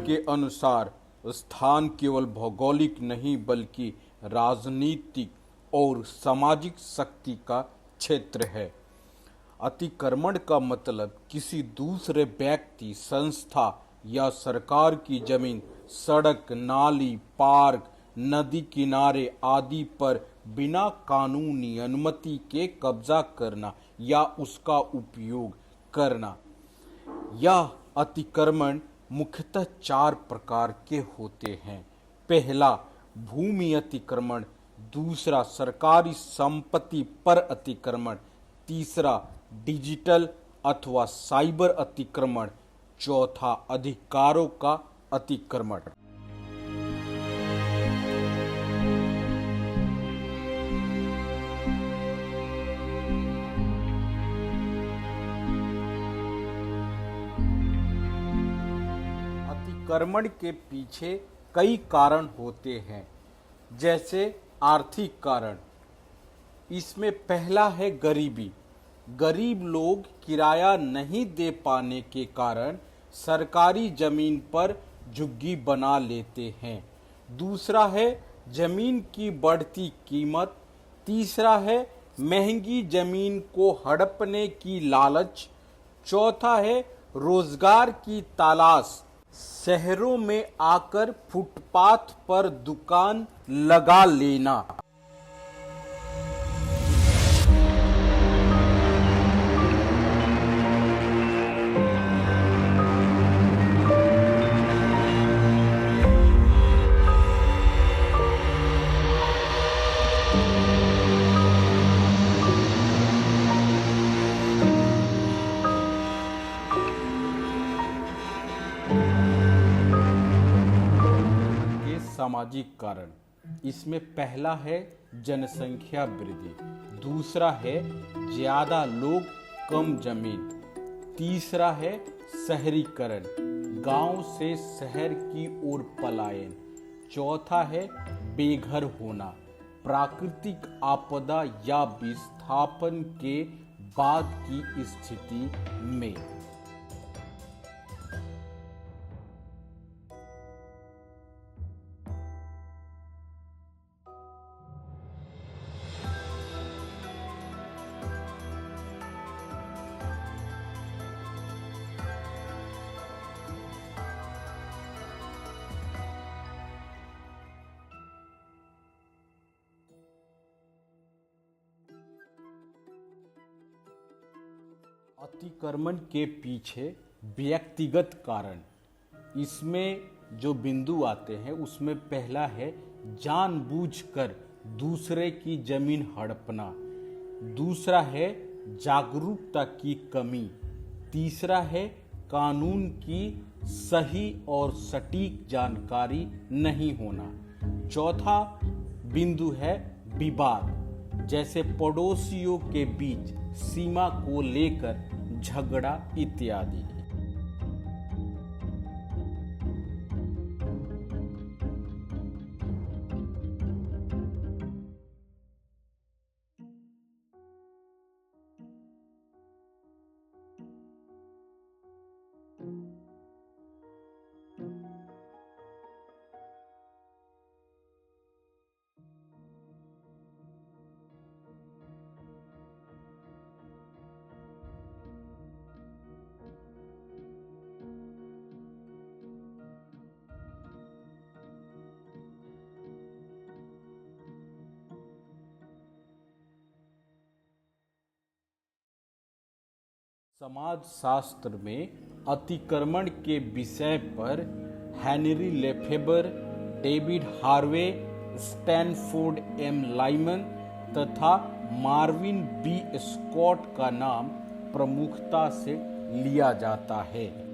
के अनुसार स्थान केवल भौगोलिक नहीं बल्कि राजनीतिक और सामाजिक शक्ति का क्षेत्र है। अतिक्रमण का मतलब किसी दूसरे व्यक्ति, संस्था या सरकार की जमीन, सड़क, नाली, पार्क, नदी किनारे आदि पर बिना कानूनी अनुमति के कब्जा करना या उसका उपयोग करना। यह अतिक्रमण मुख्यतः 4 प्रकार के होते हैं। पहला, भूमि अतिक्रमण। दूसरा, सरकारी संपत्ति पर अतिक्रमण। तीसरा, डिजिटल अथवा साइबर अतिक्रमण। चौथा, अधिकारों का अतिक्रमण। अतिक्रमण के पीछे कई कारण होते हैं, जैसे आर्थिक कारण। इसमें पहला है गरीबी। गरीब लोग किराया नहीं दे पाने के कारण सरकारी जमीन पर झुग्गी बना लेते हैं। दूसरा है जमीन की बढ़ती कीमत। तीसरा है महंगी जमीन को हड़पने की लालच। चौथा है रोजगार की तलाश। शहरों में आकर फुटपाथ पर दुकान लगा लेना। सामाजिक कारण। इसमें पहला है जनसंख्या वृद्धि। दूसरा है ज्यादा लोग कम जमीन। तीसरा है शहरीकरण, गांव से शहर की ओर पलायन। चौथा है बेघर होना, प्राकृतिक आपदा या विस्थापन के बाद की स्थिति में। अतिक्रमण के पीछे व्यक्तिगत कारण। इसमें जो बिंदु आते हैं उसमें पहला है जानबूझकर दूसरे की जमीन हड़पना। दूसरा है जागरूकता की कमी। तीसरा है कानून की सही और सटीक जानकारी नहीं होना। चौथा बिंदु है विवाद, जैसे पड़ोसियों के बीच सीमा को लेकर झगड़ा इत्यादि। समाजशास्त्र में अतिक्रमण के विषय पर Henry Lefebvre, David Harvey, Stanford M Lyman तथा मार्विन बी स्कॉट का नाम प्रमुखता से लिया जाता है।